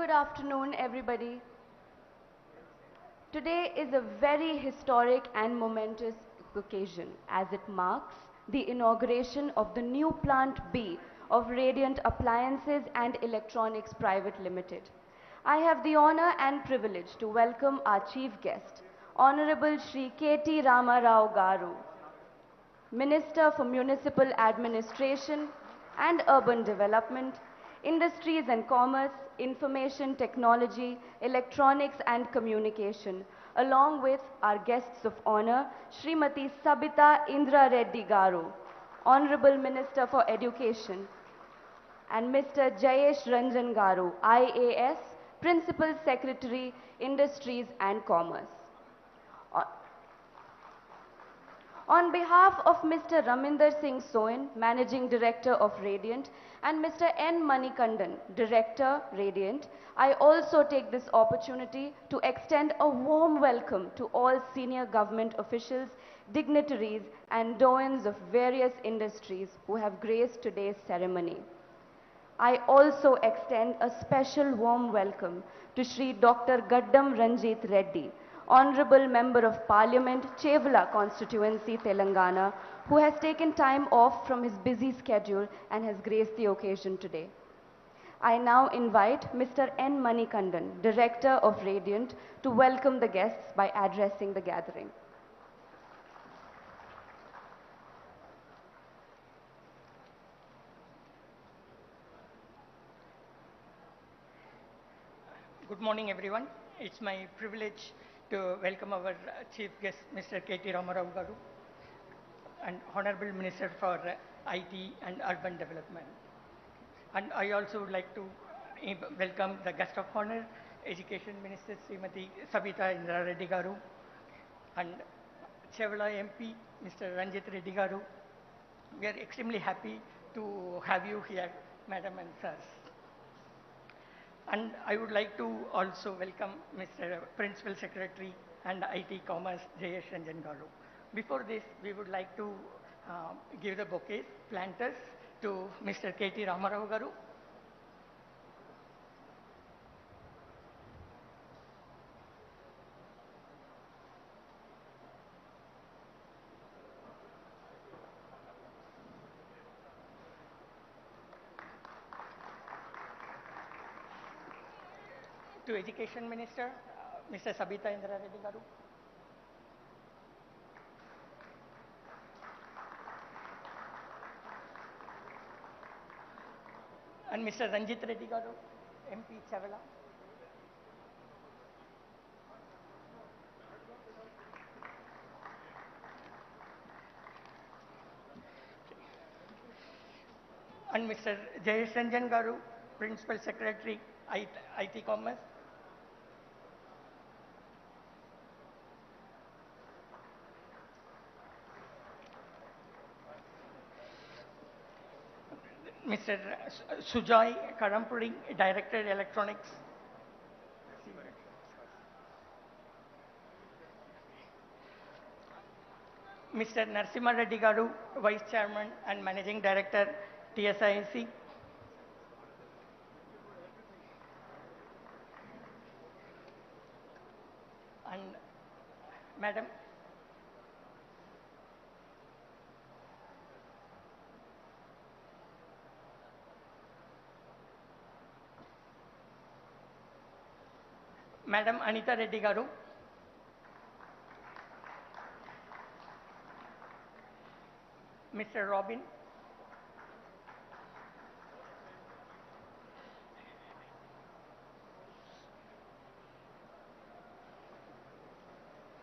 Good afternoon, everybody. Today is a very historic and momentous occasion as it marks the inauguration of the new Plant B of Radiant Appliances and Electronics Private Limited. I have the honor and privilege to welcome our chief guest, Honorable Shri KT Rama Rao Garu, Minister for Municipal Administration and Urban Development, Industries and Commerce, Information Technology, Electronics and Communication, along with our guests of honor, Srimati Sabita Indra Reddy Garu, Honorable Minister for Education, and Mr. Jayesh Ranjan Garu, IAS, Principal Secretary, Industries and Commerce. On behalf of Mr. Raminder Singh Soin, Managing Director of Radiant, and Mr. N. Manikandan, Director, Radiant, I also take this opportunity to extend a warm welcome to all senior government officials, dignitaries, and doyens of various industries who have graced today's ceremony. I also extend a special warm welcome to Shri Dr. Gaddam Ranjit Reddy, Honorable Member of Parliament, Chevla Constituency, Telangana, who has taken time off from his busy schedule and has graced the occasion today. I now invite Mr. N. Manikandan, Director of Radiant, to welcome the guests by addressing the gathering. Good morning, everyone. It's my privilege to welcome our chief guest, Mr. KT Ramarao Garu, and Honorable Minister for IT and Urban Development. And I also would like to welcome the guest of honor, Education Minister Srimati Sabita Indra Reddy Garu, and Chevla MP, Mr. Ranjit Reddy Garu. We are extremely happy to have you here, Madam and Sirs. And I would like to also welcome Mr. Principal Secretary and IT Commerce, Jayesh Ranjan Garu. Before this, we would like to give the bouquets, planters, to Mr. KT Ramarao Garu. To Education Minister, Mr. Sabita Indra Reddy Garu. And Mr. Ranjit Reddy Garu, MP Chevla. And Mr. Jayesh Ranjan Garu, Principal Secretary, IT Commerce. Mr. Sujoy Karampuri, Director Electronics. Mr. Narsimha Reddy Garu, Vice Chairman and Managing Director, TSIC. And Madam, Madam Anita Reddy Garu, Mr. Robin,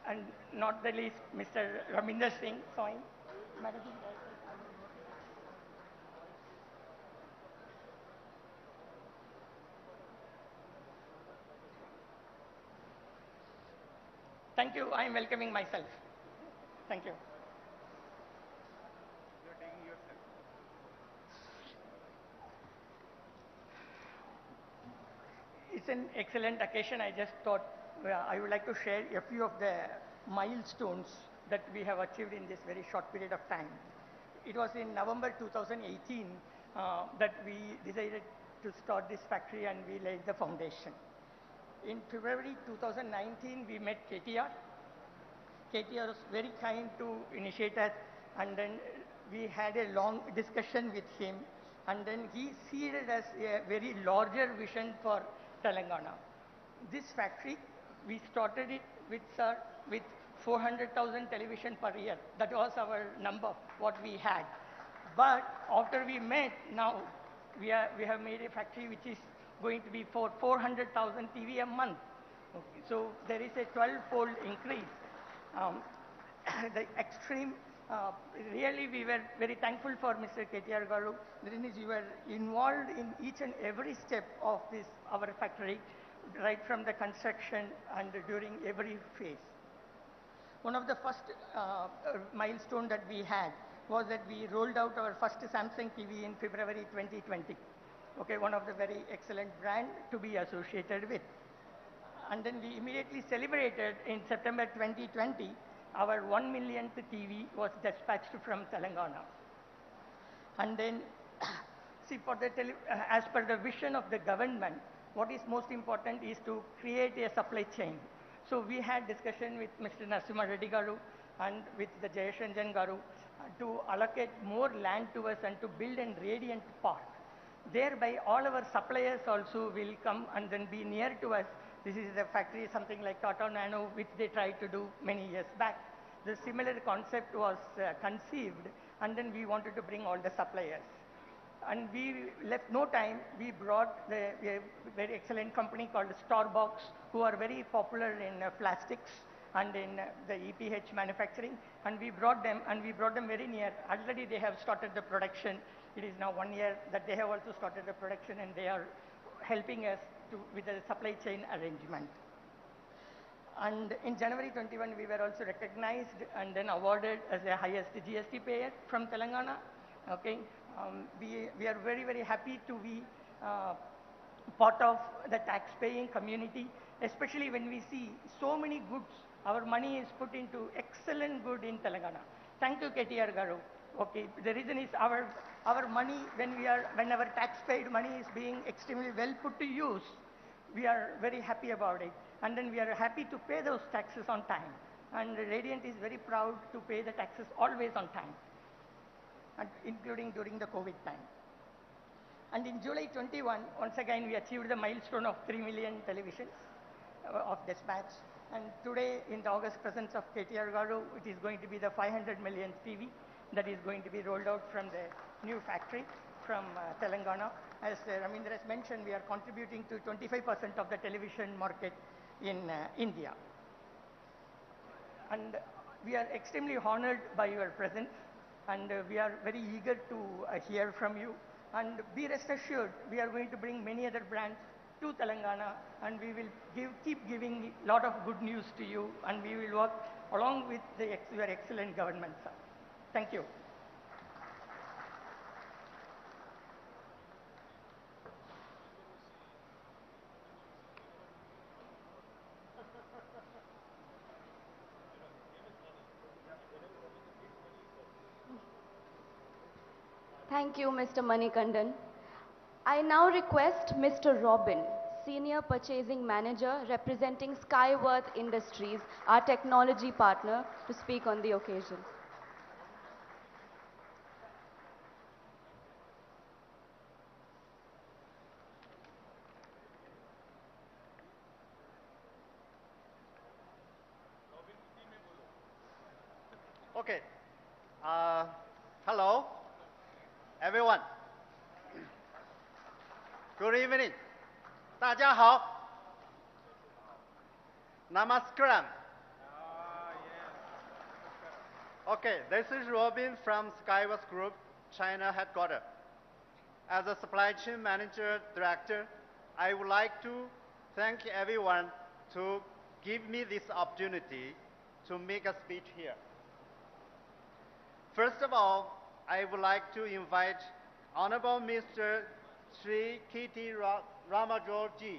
and not the least, Mr. Raminder Singh Soin, Managing Director. Thank you. I am welcoming myself. Thank you. It's an excellent occasion. I just thought I would like to share a few of the milestones that we have achieved in this very short period of time. It was in November 2018 that we decided to start this factory and we laid the foundation. In February 2019, we met KTR. KTR was very kind to initiate us, and then we had a long discussion with him, and then he seeded us a very larger vision for Telangana. This factory, we started it with 400,000 television per year. That was our number, what we had. But after we met, now we have made a factory which is going to be for 400,000 TV a month. Okay, so there is a 12-fold increase. The extreme, really we were very thankful for Mr. KTR Garu. The thing is, you were involved in each and every step of this, our factory, right from the construction and during every phase. One of the first milestone that we had was that we rolled out our first Samsung TV in February 2020. Okay, one of the very excellent brand to be associated with. And then we immediately celebrated in September 2020, our 1 millionth TV was dispatched from Telangana. And then, see, for the as per the vision of the government, what is most important is to create a supply chain. So we had discussion with Mr. Narasimha Reddy Garu and with the Jayesh Garu to allocate more land to us and to build a radiant park. Thereby, all our suppliers also will come and then be near to us. This is a factory, something like Tata Nano, which they tried to do many years back. The similar concept was conceived, and then we wanted to bring all the suppliers. And we left no time. We brought a very excellent company called Starbucks, who are very popular in plastics and in the EPH manufacturing. And we brought them very near. Already they have started the production. It is now 1 year that they have also started the production, and they are helping us with the supply chain arrangement. And in January 21, we were also recognized and then awarded as the highest GST payer from Telangana. Okay, we are very, very happy to be part of the tax-paying community, especially when we see so many goods. Our money is put into excellent good in Telangana. Thank you, KTR Garu. Okay, the reason is our money, when our tax-paid money is being extremely well put to use, we are very happy about it. And then we are happy to pay those taxes on time. And Radiant is very proud to pay the taxes always on time, and including during the COVID time. And in July 21, once again, we achieved the milestone of 3 million televisions of dispatch. And today, in the august presence of KTR Garu, it is going to be the 500 million TV that is going to be rolled out from the new factory from Telangana. As Ramindra has mentioned, we are contributing to 25% of the television market in India. And we are extremely honored by your presence, and we are very eager to hear from you. And be rest assured, we are going to bring many other brands to Telangana, and we will keep giving a lot of good news to you, and we will work along with your excellent government, sir. Thank you. Thank you, Mr. Manikandan. I now request Mr. Robin, Senior Purchasing Manager representing Skyworth Industries, our technology partner, to speak on the occasion. Okay. Hello, everyone. Good evening. 大家好. Namaskaram. Okay, this is Robin from Skyworth Group, China headquarters. As a supply chain manager director, I would like to thank everyone to give me this opportunity to make a speech here. First of all, I would like to invite Honorable Mr. Sri KT Ramajorji,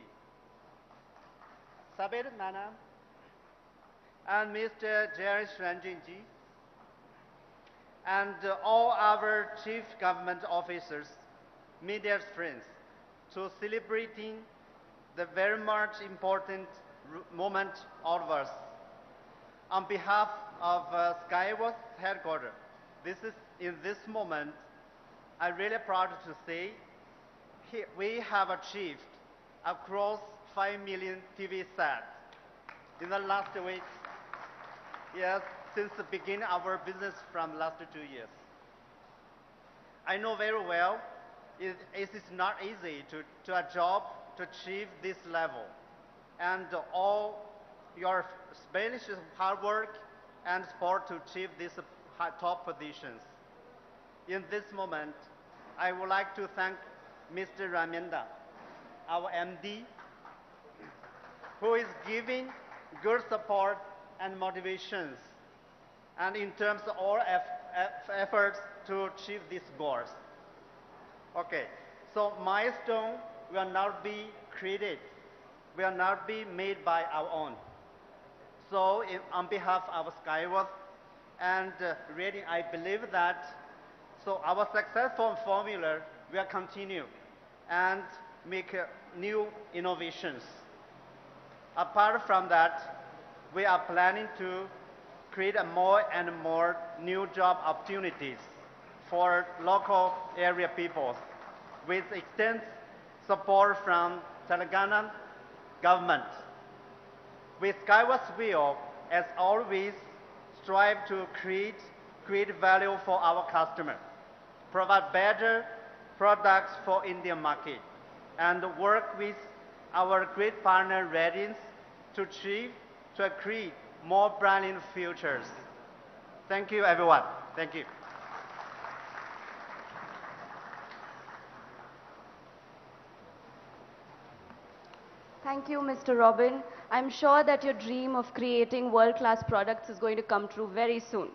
Sabir Nana, and Mr. Jayesh Ranjit, and all our chief government officers, media friends, to celebrating the very much important moment of us. On behalf of Skyward headquarters, in this moment, I'm really proud to say we have achieved across 5 million TV sets in the last weeks. Yes, since the beginning of our business from last 2 years. I know very well it is not easy to a job to achieve this level. And all your Spanish hard work and support to achieve these top positions. In this moment, I would like to thank Mr. Raminda, our MD, who is giving good support and motivations, and in terms of all efforts to achieve these goals. Okay, so milestone will not be created, will not be made by our own. So on behalf of Skyward and Reading, I believe that our successful formula will continue and make new innovations. Apart from that, we are planning to create more and more new job opportunities for local area peoples with extensive support from Telangana government. With Skyward's will, as always, strive to create value for our customer, provide better products for Indian market, and work with our great partner Reading to create more branding futures. Thank you, everyone. Thank you. Thank you, Mr. Robin. I'm sure that your dream of creating world-class products is going to come true very soon.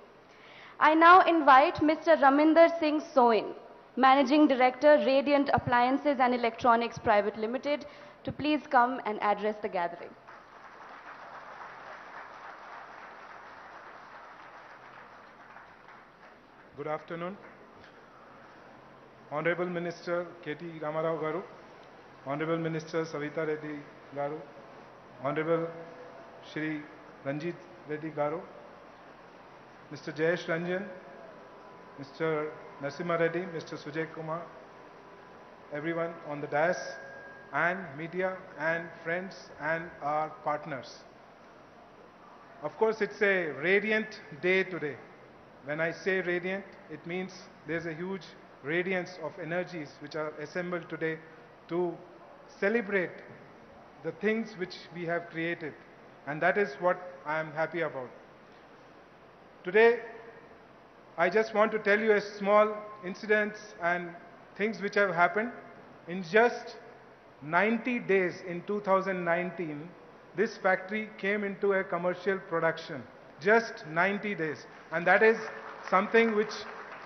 I now invite Mr. Raminder Singh Soin, Managing Director, Radiant Appliances and Electronics Private Limited, to please come and address the gathering. Good afternoon. Honorable Minister KT Ramarao Garu, Honorable Minister Savita Reddy Garu, Honorable Shri Ranjit Reddy Garu, Mr. Jayesh Ranjan, Mr. Narasimha Reddy, Mr. Sujay Kumar, everyone on the dais, and media and friends and our partners. Of course, it's a radiant day today. When I say radiant, it means there's a huge radiance of energies which are assembled today to celebrate the things which we have created. And that is what I am happy about. Today, I just want to tell you a small incidents and things which have happened. In just 90 days in 2019, this factory came into a commercial production. Just 90 days. And that is something which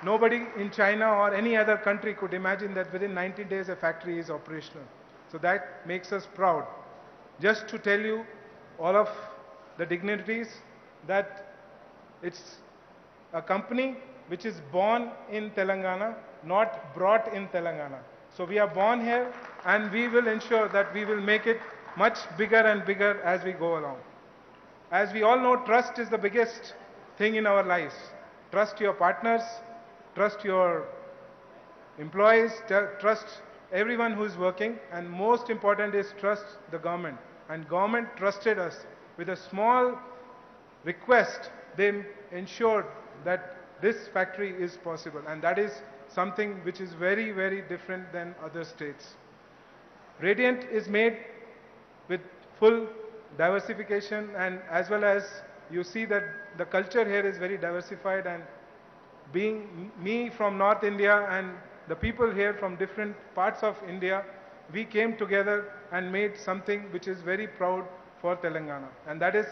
nobody in China or any other country could imagine, that within 90 days a factory is operational. So that makes us proud. Just to tell you, all of the dignitaries, that it's a company which is born in Telangana, not brought in Telangana. So we are born here, and we will ensure that we will make it much bigger and bigger as we go along. As we all know, trust is the biggest thing in our lives. Trust your partners, trust your employees, trust everyone who is working, and most important is trust the government. And government trusted us with a small request. They ensured that this factory is possible, and that is something which is very, very different than other states. Radiant is made with full diversification, and as well as you see that the culture here is very diversified, and being me from North India and the people here from different parts of India, we came together and made something which is very proud for Telangana, and that is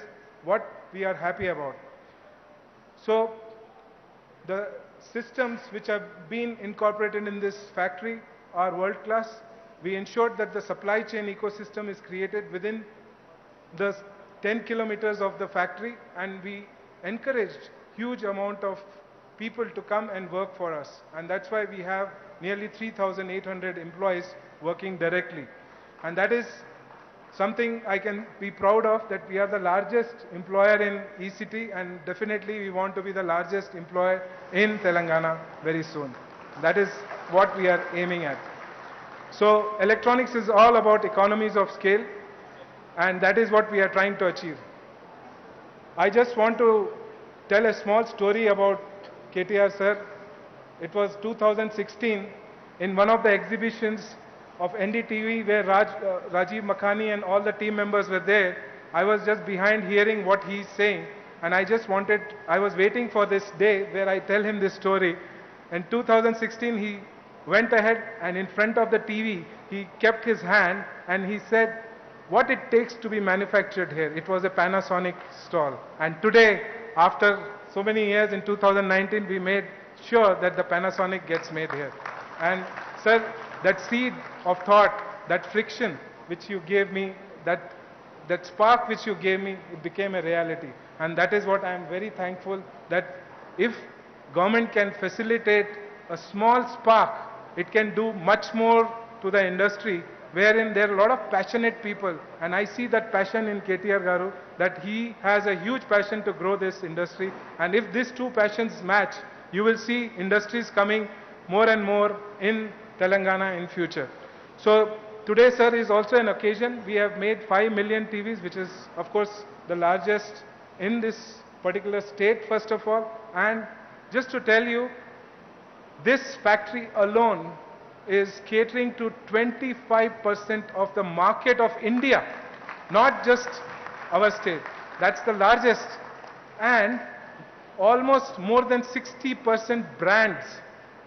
what we are happy about. So the systems which have been incorporated in this factory are world class. We ensured that the supply chain ecosystem is created within the 10 kilometers of the factory, and we encouraged huge amount of people to come and work for us. And that's why we have nearly 3,800 employees working directly. And that is something I can be proud of, that we are the largest employer in ECT, and definitely we want to be the largest employer in Telangana very soon. That is what we are aiming at. So electronics is all about economies of scale, and that is what we are trying to achieve. I just want to tell a small story about KTR sir. It was 2016 in one of the exhibitions of NDTV where Rajiv Makhani and all the team members were there. I was just behind hearing what he's saying, and I was waiting for this day where I tell him this story. In 2016 he went ahead and in front of the TV he kept his hand and he said what it takes to be manufactured here. It was a Panasonic stall, and today, after so many years, in 2019 we made sure that the Panasonic gets made here. And sir, that seed of thought, that friction which you gave me, that spark which you gave me, it became a reality. And that is what I am very thankful, that if government can facilitate a small spark, it can do much more to the industry, wherein there are a lot of passionate people. And I see that passion in KTR Garu, that he has a huge passion to grow this industry. And if these two passions match, you will see industries coming more and more in Telangana in future. So today, sir, is also an occasion. We have made 5 million TVs, which is, of course, the largest in this particular state, first of all. And just to tell you, this factory alone is catering to 25% of the market of India, not just our state. That's the largest. And almost more than 60% brands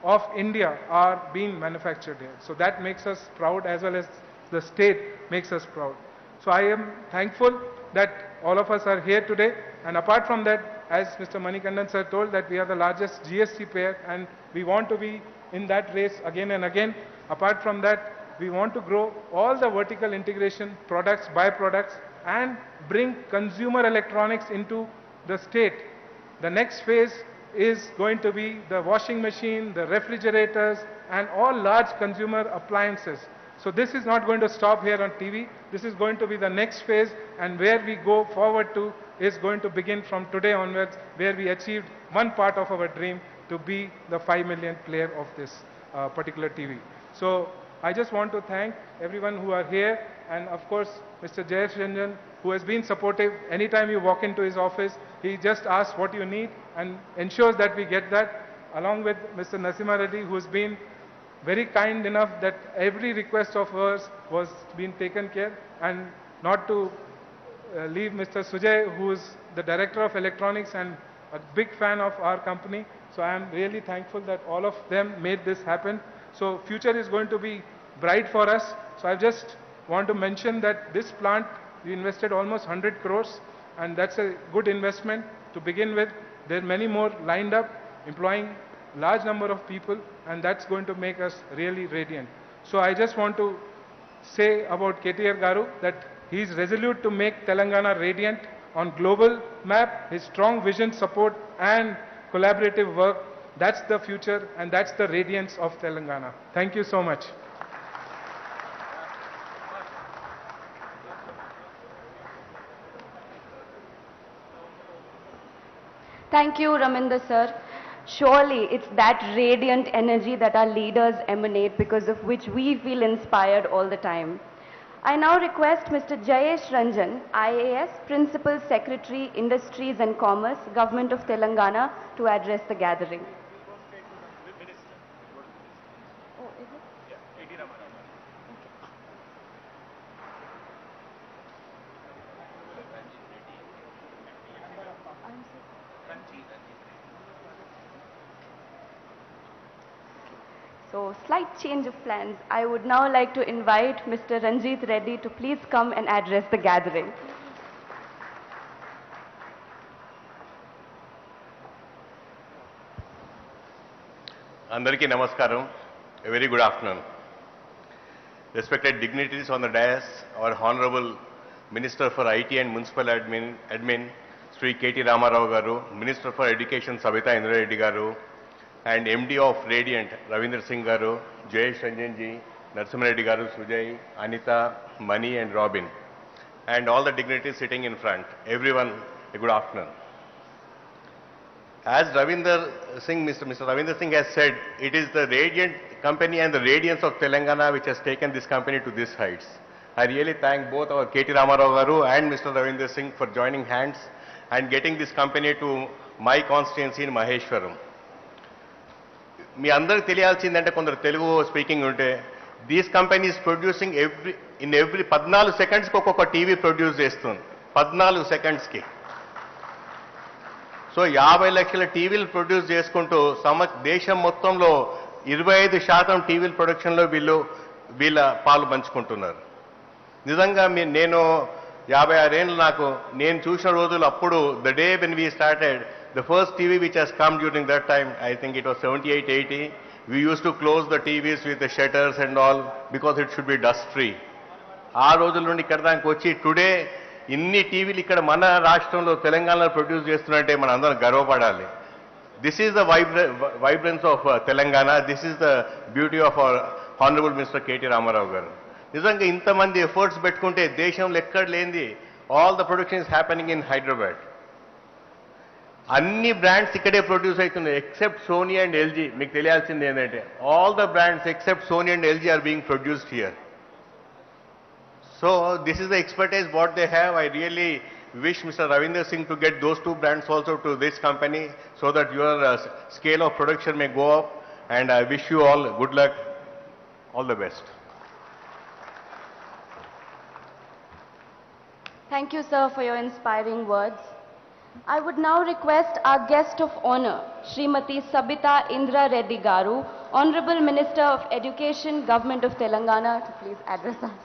of India are being manufactured here. So that makes us proud, as well as the state makes us proud. So I am thankful that all of us are here today. And apart from that, as Mr. Manikandan sir told, that we are the largest GST payer and we want to be in that race again and again. Apart from that, we want to grow all the vertical integration products, byproducts, and bring consumer electronics into the state. The next phase is going to be the washing machine, the refrigerators, and all large consumer appliances. So this is not going to stop here on TV. This is going to be the next phase, and where we go forward to is going to begin from today onwards, where we achieved one part of our dream to be the 5 million player of this particular TV. So I just want to thank everyone who are here, and of course Mr. Jayesh, who has been supportive. Anytime you walk into his office, he just asks what you need and ensures that we get that, along with Mr. Nasimha Reddy, who has been very kind enough that every request of ours was being taken care. And not to leave Mr. Sujay, who is the Director of Electronics and a big fan of our company. So I am really thankful that all of them made this happen. So future is going to be bright for us. So I just want to mention that this plant, we invested almost 100 crores, and that's a good investment to begin with. There are many more lined up, employing large number of people, and that's going to make us really radiant. So I just want to say about KTR Garu that he is resolute to make Telangana radiant on global map. His strong vision, support, and collaborative work, that's the future, and that's the radiance of Telangana. Thank you so much. Thank you, Raminder sir. Surely it's that radiant energy that our leaders emanate, because of which we feel inspired all the time. I now request Mr. Jayesh Ranjan, IAS, Principal Secretary, Industries and Commerce, Government of Telangana, to address the gathering. So, slight change of plans. I would now like to invite Mr. Ranjit Reddy to please come and address the gathering. Andariki Namaskaram, a very good afternoon. Respected dignitaries on the dais, our Honorable Minister for IT and Municipal Admin, Sri KT Ramarao Garu, Minister for Education Savita Indra Reddy Garu, and MD of Radiant Ravindra Singh Garu, Jayesh Ranjanji, Narsimha Reddy Garu, Sujay, Anita, Mani and Robin, and all the dignitaries sitting in front. Everyone, a good afternoon. As Mr. Ravinder Singh has said, it is the Radiant company and the radiance of Telangana which has taken this company to these heights. I really thank both our KT Ramarao Garu and Mr. Ravinder Singh for joining hands and getting this company to my constituency in Maheshwaram. మీ అందరికి తెలియాల్సిందంటే కొందరు Telugu speaking ఉంటే these companies producing every 14 సెకండ్స్కి ఒక్కొక్క TV produce చేస్తుంది. 14 సెకండ్స్కి. So 50 లక్షల టీవీలు produce చేసుకుంటూ దేశం మొత్తంలో 25% టీవీల ప్రొడక్షన్లో వీళ్ళ పాలు పంచుకుంటున్నారు. నిజంగా నేను 56 ఏళ్ళు నేను చూసిన రోజులు అప్పుడు the day when we started the first TV which has come during that time, I think it was 78, 80, we used to close the TVs with the shutters and all because it should be dust free. ఆ రోజుల నుండి ఇక్కడ దానికి వచ్చి today ఇన్ని టీవీలు ఇక్కడ మన రాష్ట్రంలో తెలంగాణలో ప్రొడ్యూస్ చేస్తున్నారంటే మన అందరం గర్వపడాలి. This is the vibrance of Telangana, this is the beauty of our honourable minister KT Rama Rao గారు. నిజంగా ఇంతమంది ఎఫర్ట్స్ పెట్టుకుంటే దేశంలో ఎక్కడ లేనిది all the production is happening in Hyderabad. అన్ని బ్రాండ్స్ ఇక్కడే ప్రొడ్యూస్ అవుతున్నాయి ఎక్సెప్ట్ సోనీ అండ్ ఎల్జీ. మీకు తెలియాల్సింది ఏంటంటే all the brands except Sony and LG are being produced here. So this is the expertise what they have. I really wish Mr. Ravinder Singh to get those two brands also to this company so that your scale of production may go up, and I wish you all good luck, all the best. Thank you, sir, for your inspiring words. I would now request our guest of honor, Srimati Sabita Indra Reddy Garu, Honorable Minister of Education, Government of Telangana, to please address us.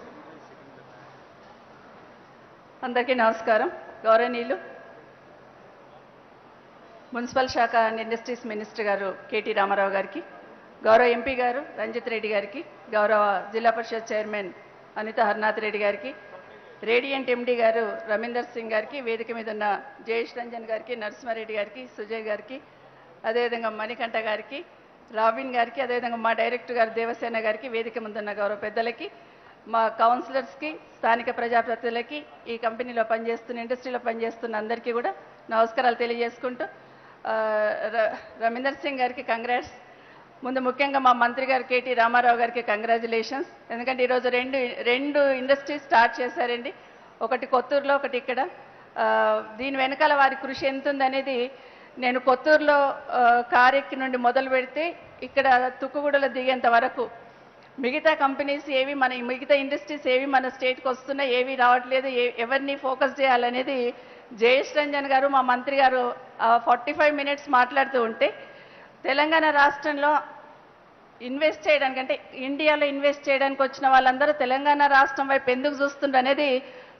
అందరికీ నమస్కారం. గౌరవనీయులు municipal శాఖ and industries minister గారు KT Ramarao గారికి, గౌరవ MP గారు రంజిత్ రెడ్డి గారికి, గౌరవ జిల్లా పరిషత్ చైర్మన్ అనిత హర్నాథ్ రెడ్డి గారికి, రేడియంట్ ఎండి గారు రవీందర్ సింగ్ గారికి, వేదిక మీద ఉన్న జయేష్ రంజన్ గారికి, నరసింహారెడ్డి గారికి, సుజయ్ గారికి, అదేవిధంగా మణికంఠ గారికి, రాబిన్ గారికి, అదేవిధంగా మా డైరెక్టర్ గారు దేవసేన గారికి, వేదిక ముందున్న గౌరవ పెద్దలకి, మా కౌన్సిలర్స్కి, స్థానిక ప్రజాప్రతినిధులకి, ఈ కంపెనీలో పనిచేస్తున్న ఇండస్ట్రీలో పనిచేస్తున్న అందరికీ కూడా నమస్కారాలు తెలియజేసుకుంటూ, రవీందర్ సింగ్ గారికి కంగ్రాట్స్. ముందు ముఖ్యంగా మా మంత్రి గారు కేటీ రామారావు గారికి కంగ్రాచులేషన్స్. ఎందుకంటే ఈరోజు రెండు ఇండస్ట్రీస్ స్టార్ట్ చేశారండి. ఒకటి కొత్తూరులో, ఒకటి ఇక్కడ. దీని వెనకాల వారి కృషి ఎంత ఉందనేది నేను కొత్తూరులో కారెక్కి నుండి మొదలు పెడితే ఇక్కడ తుక్కుగూడలో దిగేంత వరకు మిగతా కంపెనీస్ ఏవి, మిగతా ఇండస్ట్రీస్ ఏవి మన స్టేట్కి వస్తున్నాయి, ఏవి రావట్లేదు, ఎవరిని ఫోకస్ చేయాలనేది జయేష్ రంజన్ గారు మా మంత్రి గారు 45 మినిట్స్ మాట్లాడుతూ ఉంటే, తెలంగాణ రాష్ట్రంలో ఇన్వెస్ట్ చేయడానికి, అంటే ఇండియాలో ఇన్వెస్ట్ చేయడానికి వచ్చిన వాళ్ళందరూ తెలంగాణ రాష్ట్రం వైపు ఎందుకు చూస్తుండ్రు అనేది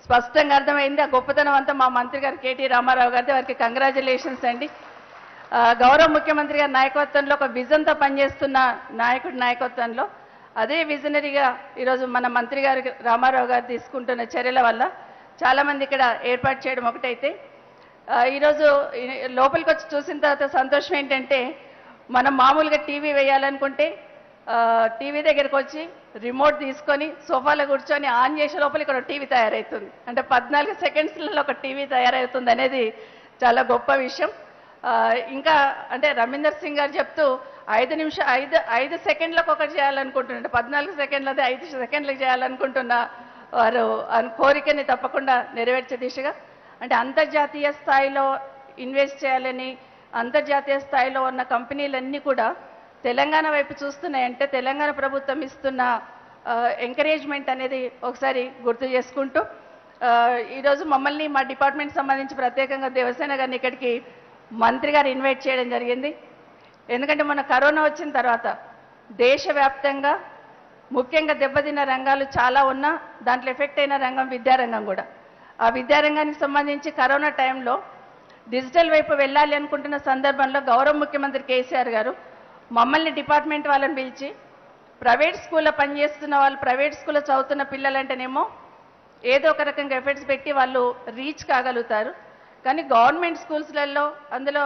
స్పష్టంగా అర్థమైంది. ఆ గొప్పతనం అంతా మా మంత్రి గారు కేటీ రామారావు గారిది. వారికి కంగ్రాచులేషన్స్ అండి. గౌరవ ముఖ్యమంత్రి గారి నాయకత్వంలో, ఒక విజన్తో పనిచేస్తున్న నాయకుడి నాయకత్వంలో, అదే విజనరీగా ఈరోజు మన మంత్రి గారు రామారావు గారు తీసుకుంటున్న చర్యల వల్ల చాలామంది ఇక్కడ ఏర్పాటు చేయడం ఒకటైతే, ఈరోజు లోపలికి వచ్చి చూసిన తర్వాత సంతోషం ఏంటంటే, మనం మామూలుగా టీవీ వేయాలనుకుంటే టీవీ దగ్గరకు వచ్చి రిమోట్ తీసుకొని సోఫాలో కూర్చొని ఆన్ చేసే లోపల ఇక్కడ టీవీ తయారవుతుంది. అంటే 14 సెకండ్స్లలో ఒక టీవీ తయారవుతుంది అనేది చాలా గొప్ప విషయం. ఇంకా అంటే రవీందర్ సింగ్ గారు చెప్తూ 5 సెకండ్లకు ఒకటి చేయాలనుకుంటున్నారు, 14 సెకండ్లది 5 సెకండ్లకు చేయాలనుకుంటున్న వారు కోరికని తప్పకుండా నెరవేర్చే దిశగా, అంటే అంతర్జాతీయ స్థాయిలో ఇన్వెస్ట్ చేయాలని, అంతర్జాతీయ స్థాయిలో ఉన్న కంపెనీలన్నీ కూడా తెలంగాణ వైపు చూస్తున్నాయంటే తెలంగాణ ప్రభుత్వం ఇస్తున్న ఎంకరేజ్మెంట్ అనేది ఒకసారి గుర్తు చేసుకుంటూ, ఈరోజు మమ్మల్ని మా డిపార్ట్మెంట్ సంబంధించి ప్రత్యేకంగా దేవసేన గారిని ఇక్కడికి మంత్రి గారు ఇన్వైట్ చేయడం జరిగింది. ఎందుకంటే మన కరోనా వచ్చిన తర్వాత దేశవ్యాప్తంగా ముఖ్యంగా దెబ్బతిన్న రంగాలు చాలా ఉన్నా దాంట్లో ఎఫెక్ట్ అయిన రంగం విద్యారంగం కూడా. ఆ విద్యారంగానికి సంబంధించి కరోనా టైంలో డిజిటల్ వైపు వెళ్ళాలి అనుకుంటున్న సందర్భంలో గౌరవ ముఖ్యమంత్రి కేసీఆర్ గారు మమ్మల్ని డిపార్ట్మెంట్ వాళ్ళని పిలిచి, ప్రైవేట్ స్కూల్లో పనిచేస్తున్న వాళ్ళు, ప్రైవేట్ స్కూల్లో చదువుతున్న పిల్లలంటేనేమో ఏదో ఒక రకంగా ఎఫర్ట్స్ పెట్టి వాళ్ళు రీచ్ కాగలుగుతారు, కానీ గవర్నమెంట్ స్కూల్స్లలో అందులో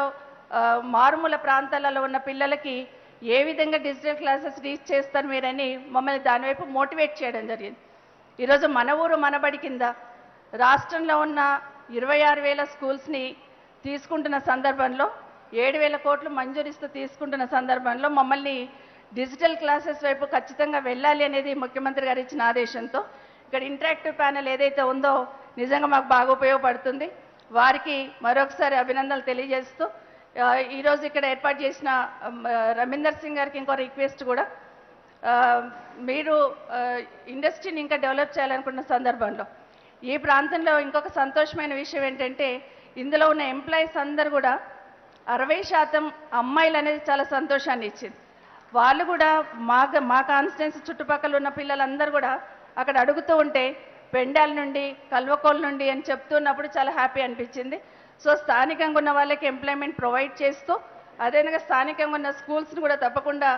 మారుమూల ప్రాంతాలలో ఉన్న పిల్లలకి ఏ విధంగా డిజిటల్ క్లాసెస్ రీచ్ చేస్తారు మీరని మమ్మల్ని దానివైపు మోటివేట్ చేయడం జరిగింది. ఈరోజు మన ఊరు మనబడి కింద రాష్ట్రంలో ఉన్న 26,000 స్కూల్స్ని తీసుకుంటున్న సందర్భంలో 7,000 కోట్లు మంజూరిస్తూ తీసుకుంటున్న సందర్భంలో మమ్మల్ని డిజిటల్ క్లాసెస్ వైపు ఖచ్చితంగా వెళ్ళాలి అనేది ముఖ్యమంత్రి గారు ఇచ్చిన ఆదేశంతో ఇక్కడ ఇంటరాక్టివ్ ప్యానెల్ ఏదైతే ఉందో నిజంగా మాకు బాగా ఉపయోగపడుతుంది. వారికి మరొకసారి అభినందనలు తెలియజేస్తూ ఈరోజు ఇక్కడ ఏర్పాటు చేసిన రమీందర్ సింగ్ గారికి ఇంకో రిక్వెస్ట్ కూడా, మీరు ఇండస్ట్రీని ఇంకా డెవలప్ చేయాలనుకున్న సందర్భంలో ఈ ప్రాంతంలో ఇంకొక సంతోషమైన విషయం ఏంటంటే ఇందులో ఉన్న ఎంప్లాయీస్ అందరూ కూడా 60% అమ్మాయిలు అనేది చాలా సంతోషాన్ని ఇచ్చింది. వాళ్ళు కూడా మా కాన్స్టిట్యున్సీ చుట్టుపక్కల ఉన్న పిల్లలందరూ కూడా అక్కడ అడుగుతూ ఉంటే పెండాల నుండి కల్వకోల్ నుండి అని చెప్తున్నప్పుడు చాలా హ్యాపీ అనిపించింది. సో స్థానికంగా ఉన్న వాళ్ళకి ఎంప్లాయ్మెంట్ ప్రొవైడ్ చేస్తూ అదేవిధంగా స్థానికంగా ఉన్న స్కూల్స్ని కూడా తప్పకుండా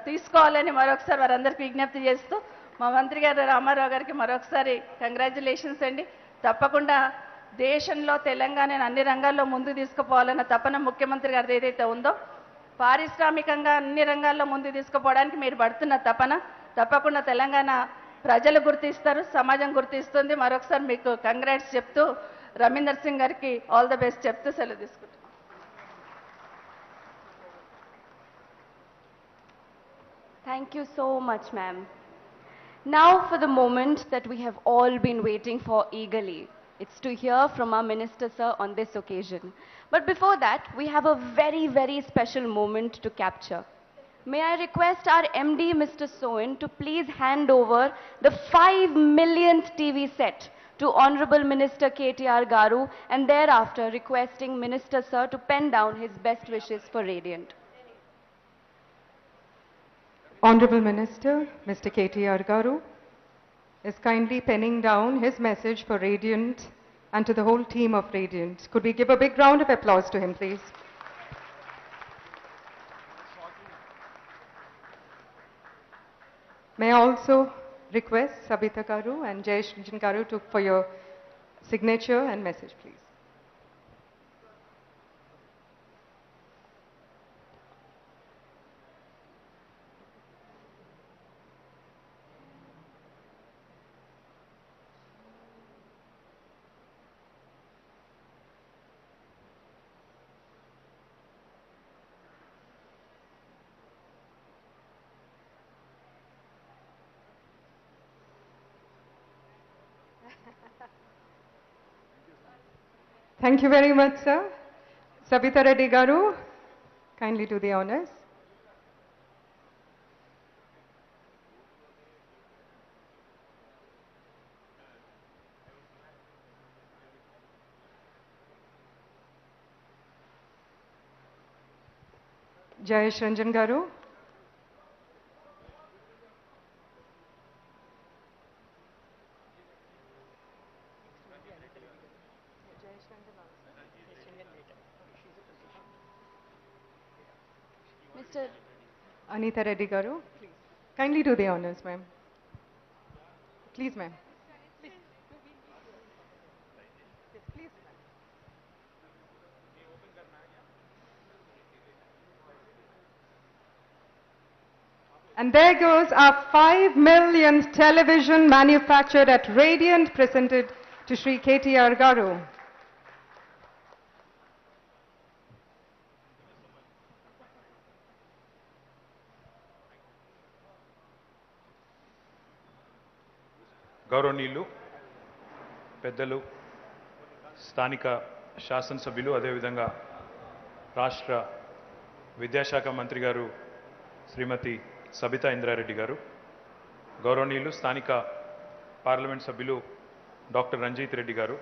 తీసుకోవాలని మరొకసారి వారందరికీ విజ్ఞప్తి చేస్తూ మా మంత్రి గారు రామారావు గారికి మరొకసారి కంగ్రాచ్యులేషన్స్ అండి. తప్పకుండా దేశంలో తెలంగాణను అన్ని రంగాల్లో ముందుకు తీసుకుపోవాలన్న తపన ముఖ్యమంత్రి గారిది ఏదైతే ఉందో పారిశ్రామికంగా అన్ని రంగాల్లో ముందుకు తీసుకుపోవడానికి మీరు పడుతున్న తపన తప్పకుండా తెలంగాణ ప్రజలు గుర్తిస్తారు, సమాజం గుర్తిస్తుంది. మరొకసారి మీకు కంగ్రాట్స్ చెప్తూ రమీందర్ సింగ్ గారికి ఆల్ ద బెస్ట్ చెప్తూ సెలవు తీసుకుంటాం. Thank you so much, ma'am. Now for the moment that we have all been waiting for eagerly. It's to hear from our Minister, sir, on this occasion. But before that, we have a very, very special moment to capture. May I request our MD, Mr. Soin, to please hand over the 5 millionth TV set to Honorable Minister KTR Garu, and thereafter requesting Minister, sir, to pen down his best wishes for Radiant. Honorable Minister, Mr. KTR Garu, is kindly penning down his message for Radiant and to the whole team of Radiant. Could we give a big round of applause to him, please? May I also request Sabita Garu and Jayesh Garu for your signature and message, please. Thank you very much, sir. Sabita Reddy Garu, kindly do the honors. Jayesh Garu. Mr. Anita Reddy Garu, kindly do the honors, ma'am. Please, ma'am. And there goes our 5 millionth television manufactured at Radiant, presented to Shri KTR Garu. గౌరవనీయులు పెద్దలు స్థానిక శాసనసభ్యులు అదేవిధంగా రాష్ట్ర విద్యాశాఖ మంత్రి గారు శ్రీమతి సబితా ఇంద్రారెడ్డి గారు, గౌరవనీయులు స్థానిక పార్లమెంట్ సభ్యులు డాక్టర్ రంజిత్ రెడ్డి గారు,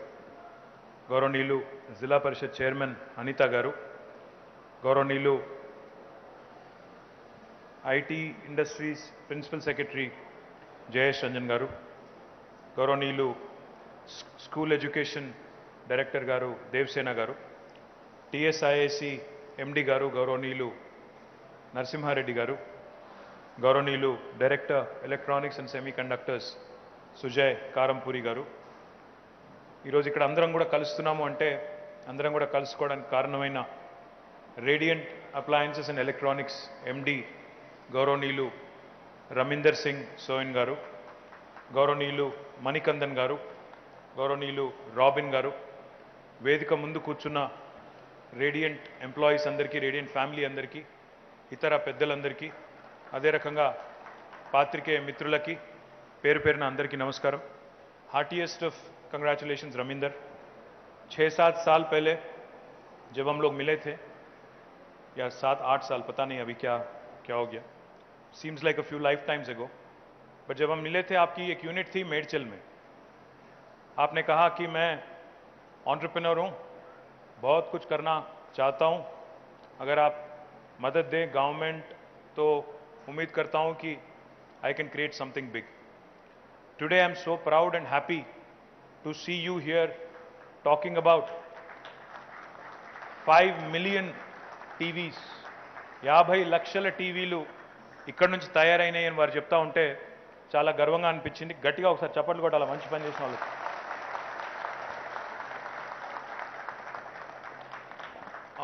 గౌరవనీయులు జిల్లా పరిషత్ చైర్మన్ అనిత గారు, గౌరవనీయులు IT industries principal secretary Jayesh Ranjan garu, గౌరవనీయులు స్కూల్ ఎడ్యుకేషన్ డైరెక్టర్ గారు దేవసేన గారు, టిఎస్ఐఏసి ఎండి గారు గౌరవనీయులు నరసింహారెడ్డి గారు, గౌరవనీయులు director electronics and semiconductors Sujay Karampuri garu, ఈరోజు ఇక్కడ అందరం కూడా కలుస్తున్నాము అంటే అందరం కూడా కలుసుకోవడానికి కారణమైన రేడియంట్ అప్లయన్సెస్ అండ్ ఎలక్ట్రానిక్స్ ఎండి గౌరవనీయులు రమీందర్ సింగ్ సోయన్ గారు, గౌరవనీయులు మణికందన్ గారు, గౌరవనీయులు రాబిన్ గారు, వేదిక ముందు కూర్చున్న రేడియంట్ ఎంప్లాయీస్ అందరికీ, రేడియంట్ ఫ్యామిలీ అందరికీ, ఇతర పెద్దలందరికీ, అదే రకంగా పాత్రికేయ మిత్రులకి పేరు పేరున అందరికీ నమస్కారం. हार्टीएस्ट ऑफ कंग्रेचुलेशंस रमिंदर. 6-7 साल पहले जब हम लोग मिले थे, या 7-8 साल, पता नहीं अभी क्या क्या हो गया, seems like a few life times एगो, बट जब हम मिले थे आपकी एक यूनिट थी मेडचल में. आपने कहा कि मैं एंटरप्रेन्योर हूँ, बहुत कुछ करना चाहता हूँ, अगर आप मदद दें गवर्नमेंट तो उम्मीद करता हूँ कि I can create something big. Today I am so proud and happy to see you here talking about 5 million TVs. 50 లక్షల టీవీలు ఇక్కడ నుంచి తయారైనాయి అని వారు చెప్తా ఉంటే చాలా గర్వంగా అనిపించింది. గట్టిగా ఒకసారి చప్పట్లు కొట్టాలి మంచి పని చేసిన వాళ్ళు.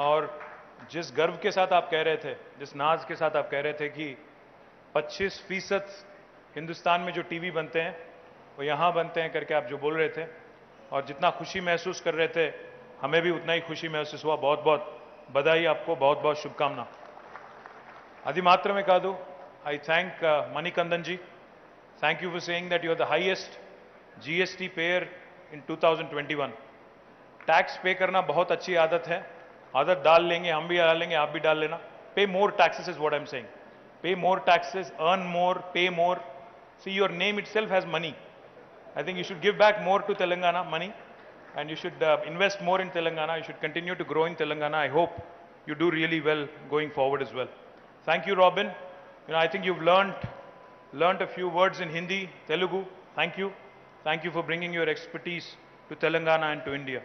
और जिस गर्व के साथ आप कह रहे थे, जिस नाज के साथ आप कह रहे थे कि 25% हिंदुस्तान में जो टीवी बनते हैं वो यहाँ बनते हैं करके आप जो बोल रहे थे, और जितना खुशी महसूस कर रहे थे हमें भी उतना ही खुशी महसूस हुआ. बहुत बहुत बधाई आपको, बहुत बहुत शुभकामना. అది మాత్రమే కాదు, I thank Manikandan ji. Thank you for saying that you are the highest GST payer in 2021. Tax पे करना बहुत अच्छी आदत है, आदत डाल लेंगे, हम भी डाल लेंगे, आप भी डाल लेना. Pay more taxes is what I'm saying. Pay more taxes, earn more, pay more. See, your name itself has money. I think you should give back more to Telangana money, and you should invest more in Telangana. You should continue to grow in Telangana. I hope you do really well going forward as well. Thank you, Robin. I think you've learned a few words in Hindi, Telugu. Thank you. Thank you for bringing your expertise to Telangana and to India.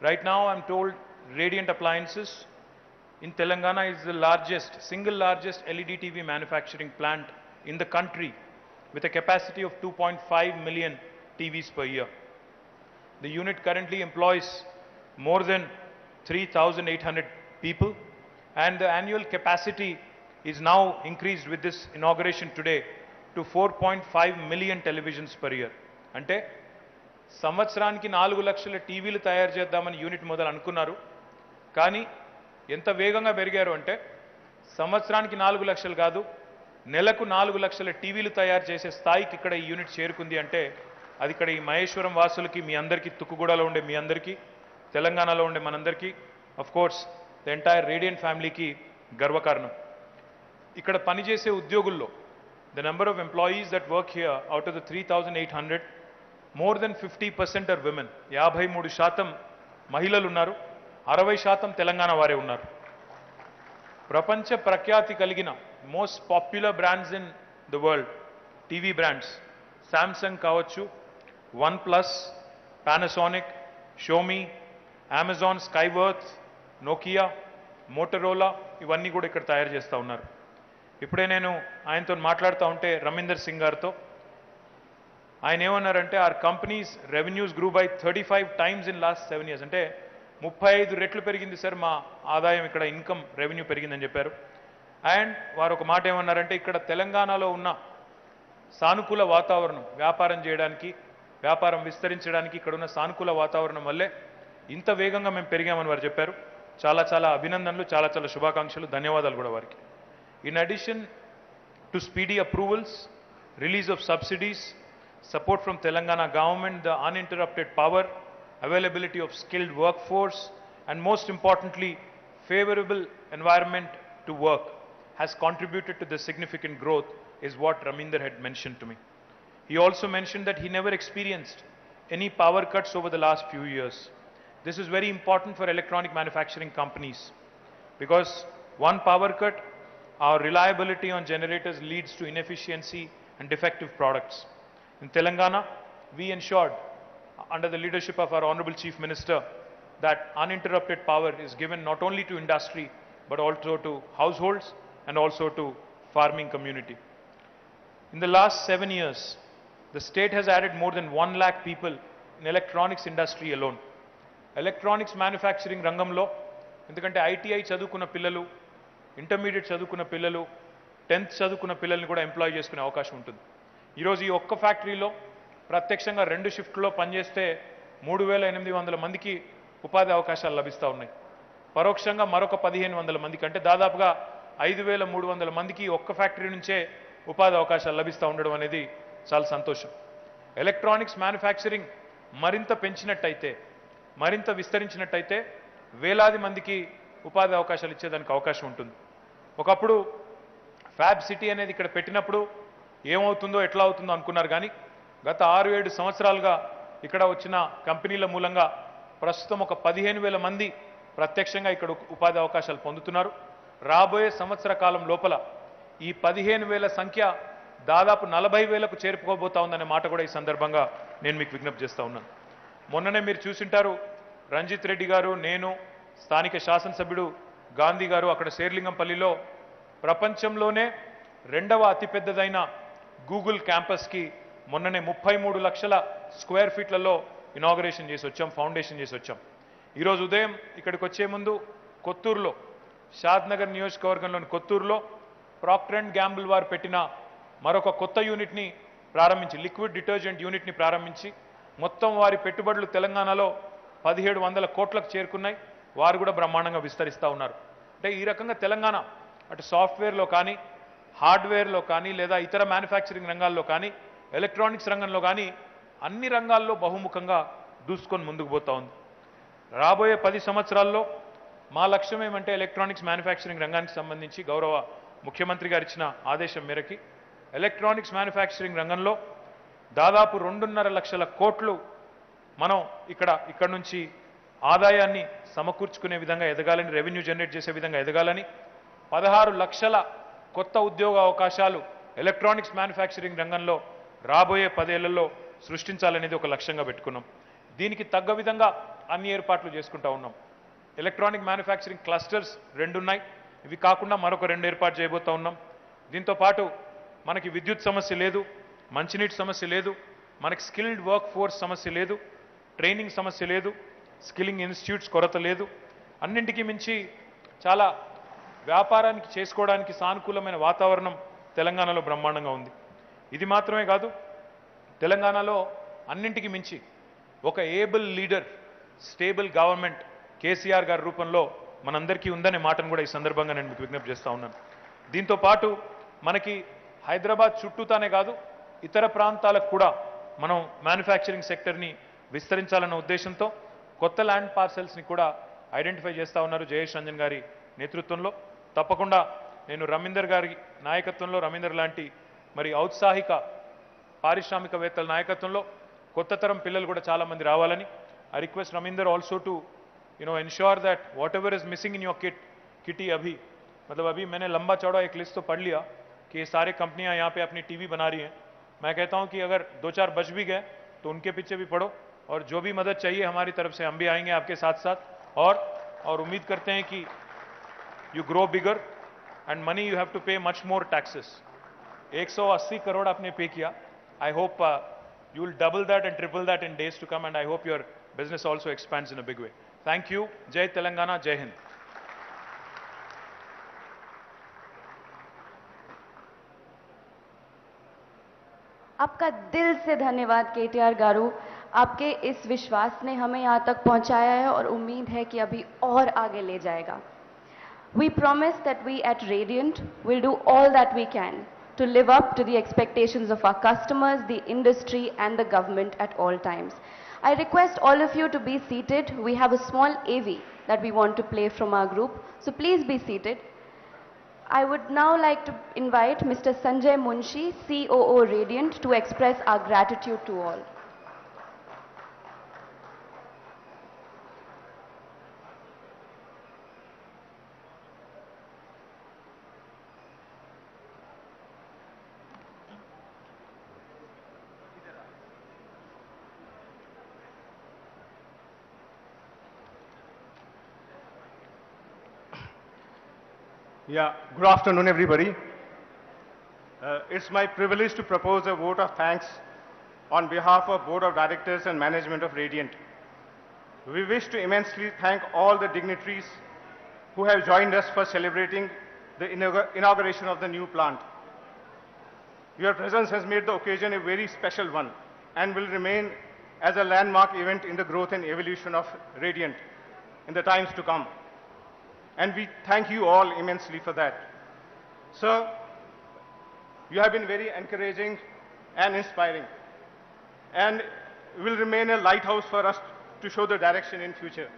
Right now, I'm told Radiant Appliances in Telangana is the single largest LED TV manufacturing plant in the country, with a capacity of 2.5 million TVs per year. The unit currently employs more than 3,800 people, and the annual capacity is now increased with this inauguration today to 4.5 million televisions per year. అంటే సంవత్సరానికి 4 లక్షల టీవీలు తయారు చేద్దామని unit మొదలు అనుకున్నారు, కానీ ఎంత వేగంగా పెరిగారు అంటే సంవత్సరానికి 4 లక్షలు కాదు, నెలకు 4 లక్షల టీవీలు తయారు చేసే స్థాయికి ఇక్కడ ఈ యూనిట్ చేరుకుంది. అంటే అది ఇక్కడ ఈ మహేశ్వరం వాసులకి, మీ అందరికీ, తుక్కుగూడలో ఉండే మీ అందరికీ, తెలంగాణలో ఉండే మనందరికీ, of course the entire radiant ఫ్యామిలీకి గర్వకారణం. ఇక్కడ పనిచేసే ఉద్యోగుల్లో the number of employees that work here, out of the 3,800, more than 50% are women. 53% మహిళలు ఉన్నారు, 60% తెలంగాణ వారే ఉన్నారు. ప్రపంచ ప్రఖ్యాతి కలిగిన most popular brands in the world, TV brands, Samsung కావచ్చు, OnePlus, Panasonic, Xiaomi, Amazon, Skyworth, Nokia, Motorola, ఇవన్నీ కూడా ఇక్కడ తయారు చేస్తూ ఉన్నారు. ఇప్పుడే నేను ఆయనతో మాట్లాడుతూ ఉంటే రమీందర్ సింగ్ గారితో, ఆయన ఏమన్నారంటే our companies revenues grew by 35 times in last 7 years. అంటే 35 రెట్లు పెరిగింది సార్ మా ఆదాయం, ఇక్కడ ఇన్కమ్ రెవెన్యూ పెరిగిందని చెప్పారు. అండ్ వారు ఒక మాట ఏమన్నారంటే ఇక్కడ తెలంగాణలో ఉన్న సానుకూల వాతావరణం, వ్యాపారం చేయడానికి, వ్యాపారం విస్తరించడానికి ఇక్కడ ఉన్న సానుకూల వాతావరణం వల్లే ఇంత వేగంగా మేము పెరిగామని వారు చెప్పారు. చాలా చాలా అభినందనలు, చాలా చాలా శుభాకాంక్షలు, ధన్యవాదాలు కూడా వారికి. In addition to speedy approvals, release of subsidies, support from Telangana government, the uninterrupted power, availability of skilled workforce, and most importantly, favorable environment to work has contributed to the significant growth, is what Raminder had mentioned to me. He also mentioned that he never experienced any power cuts over the last few years. This is very important for electronic manufacturing companies, because one power cut, our reliability on generators leads to inefficiency and defective products. In Telangana, we ensured, under the leadership of our Honorable Chief Minister, that uninterrupted power is given not only to industry, but also to households and also to farming community. In the last 7 years, the state has added more than 1 lakh people electronics industry alone. Electronics manufacturing రంగంలో ఎందుకంటే ITI చదువుకున్న పిల్లలు, intermediate చదువుకున్న పిల్లలు, 10th చదువుకున్న పిల్లల్ని కూడా employee చేసుకునే అవకాశం ఉంటుంది. ఈరోజు ఈ ఒక్క ఫ్యాక్టరీలో ప్రత్యక్షంగా 2 షిఫ్ట్లో పనిచేస్తే 3,800 మందికి ఉపాధి అవకాశాలు లభిస్తూ ఉన్నాయి. పరోక్షంగా మరొక 1,500 మందికి, అంటే దాదాపుగా 5,300 మందికి ఒక్క ఫ్యాక్టరీ నుంచే ఉపాధి అవకాశాలు లభిస్తూ ఉండడం అనేది చాలా సంతోషం. ఎలక్ట్రానిక్స్ మ్యానుఫ్యాక్చరింగ్ మరింత పెంచినట్టయితే, మరింత విస్తరించినట్టయితే వేలాది మందికి ఉపాధి అవకాశాలు ఇచ్చేదానికి అవకాశం ఉంటుంది. ఒకప్పుడు ఫ్యాబ్ సిటీ అనేది ఇక్కడ పెట్టినప్పుడు ఏమవుతుందో ఎట్లా అవుతుందో అనుకున్నారు, కానీ గత 6-7 సంవత్సరాలుగా ఇక్కడ వచ్చిన కంపెనీల మూలంగా ప్రస్తుతం ఒక 15,000 మంది ప్రత్యక్షంగా ఇక్కడ ఉపాధి అవకాశాలు పొందుతున్నారు. రాబోయే సంవత్సర కాలం లోపల ఈ 15,000 సంఖ్య దాదాపు 40,000కు చేరుకోబోతా ఉందనే మాట కూడా ఈ సందర్భంగా నేను మీకు విజ్ఞప్తి చేస్తా ఉన్నాను. మొన్ననే మీరు చూసింటారు, రంజిత్ రెడ్డి గారు, నేను, స్థానిక శాసనసభ్యుడు గాంధీ గారు అక్కడ శేర్లింగంపల్లిలో ప్రపంచంలోనే 2వ అతిపెద్దదైన గూగుల్ క్యాంపస్కి మొన్ననే 33 లక్షల స్క్వేర్ ఫీట్లలో ఇనాగరేషన్ చేసి వచ్చాం, ఫౌండేషన్ చేసి వచ్చాం. ఈరోజు ఉదయం ఇక్కడికి వచ్చే ముందు కొత్తూరులో, షాద్నగర్ నియోజకవర్గంలోని కొత్తూరులో ప్రాక్టర్ అండ్ గ్యాంబుల్ వారు పెట్టిన మరొక కొత్త యూనిట్ని ప్రారంభించి, లిక్విడ్ డిటర్జెంట్ యూనిట్ని ప్రారంభించి మొత్తం వారి పెట్టుబడులు తెలంగాణలో 1,700 కోట్లకు చేరుకున్నాయి. వారు కూడా బ్రహ్మాండంగా విస్తరిస్తూ ఉన్నారు. అంటే ఈ రకంగా తెలంగాణ అటు సాఫ్ట్వేర్లో కానీ, హార్డ్వేర్లో కానీ, లేదా ఇతర మ్యానుఫ్యాక్చరింగ్ రంగాల్లో కానీ, ఎలక్ట్రానిక్స్ రంగంలో కానీ అన్ని రంగాల్లో బహుముఖంగా దూసుకొని ముందుకు పోతా ఉంది. రాబోయే 10 సంవత్సరాల్లో మా లక్ష్యం ఏమంటే ఎలక్ట్రానిక్స్ మ్యానుఫ్యాక్చరింగ్ రంగానికి సంబంధించి గౌరవ ముఖ్యమంత్రి గారు ఇచ్చిన ఆదేశం మేరకి ఎలక్ట్రానిక్స్ మ్యానుఫ్యాక్చరింగ్ రంగంలో దాదాపు 2.5 లక్షల కోట్లు మనం ఇక్కడ నుంచి ఆదాయాన్ని సమకూర్చుకునే విధంగా ఎదగాలని, రెవెన్యూ జనరేట్ చేసే విధంగా ఎదగాలని, 16 లక్షల కొత్త ఉద్యోగ అవకాశాలు ఎలక్ట్రానిక్స్ మ్యానుఫ్యాక్చరింగ్ రంగంలో రాబోయే 10 ఏళ్లలో సృష్టించాలనేది ఒక లక్ష్యంగా పెట్టుకున్నాం. దీనికి తగ్గ విధంగా అన్ని ఏర్పాట్లు చేసుకుంటా ఉన్నాం. ఎలక్ట్రానిక్ మ్యానుఫ్యాక్చరింగ్ క్లస్టర్స్ 2 ఉన్నాయి. ఇవి కాకుండా మరొక 2 ఏర్పాటు చేయబోతా ఉన్నాం. దీంతో పాటు మనకి విద్యుత్ సమస్య లేదు, మంచినీటి సమస్య లేదు, మనకి స్కిల్డ్ వర్క్ ఫోర్స్ సమస్య లేదు, ట్రైనింగ్ సమస్య లేదు, స్కిల్లింగ్ ఇన్స్టిట్యూట్స్ కొరత లేదు. అన్నింటికీ మించి చాలా వ్యాపారానికి చేసుకోవడానికి సానుకూలమైన వాతావరణం తెలంగాణలో బ్రహ్మాండంగా ఉంది. ఇది మాత్రమే కాదు, తెలంగాణలో అన్నింటికి మించి ఒక able leader, stable government KCR గారి రూపంలో మనందరికీ ఉందనే మాటను కూడా ఈ సందర్భంగా నేను మీకు విజ్ఞప్తి చేస్తా ఉన్నాను. దీంతో పాటు మనకి హైదరాబాద్ చుట్టూతానే కాదు, ఇతర ప్రాంతాలకు కూడా మనం మ్యానుఫ్యాక్చరింగ్ సెక్టర్ని విస్తరించాలన్న ఉద్దేశంతో కొత్త ల్యాండ్ పార్సెల్స్ని కూడా ఐడెంటిఫై చేస్తూ ఉన్నారు జయేష్ రంజన్ గారి నేతృత్వంలో. తప్పకుండా నేను రవీందర్ గారి నాయకత్వంలో, రవీందర్ లాంటి మరి ఔత్సాహిక పారిశ్రామికవేత్తల నాయకత్వంలో కొత్త తరం పిల్లలు కూడా చాలామంది రావాలని. I request Ravinder also to ensure that whatever is missing in your kitty अभी, मतलब अभी मैंने लंबा चौड़ा एक लिस्ट तो पढ़ लिया कि ये सारे कंपनियां यहाँ पे अपनी टीवी बना रही हैं. मैं कहता हूँ कि अगर 2-4 बच भी गए तो उनके पीछे भी पढ़ो, और जो भी मदद चाहिए हमारी तरफ से हम भी आएंगे आपके साथ साथ, और उम्मीद करते हैं कि you grow bigger and money you have to pay much more taxes. 180 crore आपने पे किया. I hope you will double that and triple that in days to come, and I hope your business also expands in a big way. Thank you. Jai Telangana, Jai Hind. आपका दिल से धन्यवाद KTR गारू. आपके इस विश्वास ने हमें यहाँ तक पहुँचाया है और उम्मीद है कि अभी और आगे ले जाएगा. We promise that we at Radiant will do all that we can to live up to the expectations of our customers, the industry and the government at all times. I request all of you to be seated. We have a small AV that we want to play from our group, so please be seated. I would now like to invite Mr. Sanjay Munshi, COO Radiant, to express our gratitude to all. Yeah, good afternoon, everybody. It's my privilege to propose a vote of thanks on behalf of Board of Directors and Management of Radiant. We wish to immensely thank all the dignitaries who have joined us for celebrating the inauguration of the new plant. Your presence has made the occasion a very special one and will remain as a landmark event in the growth and evolution of Radiant in the times to come. And we thank you all immensely for that. Sir, you have been very encouraging and inspiring and will remain a lighthouse for us to show the direction in future.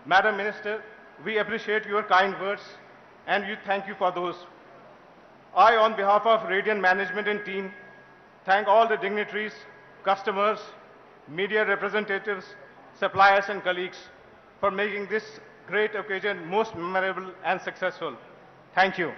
Madam Minister, we appreciate your kind words and we thank you for those. I, on behalf of Radiant Management and team, thank all the dignitaries, customers, media representatives, suppliers and colleagues for making this great occasion most memorable and successful. Thank you.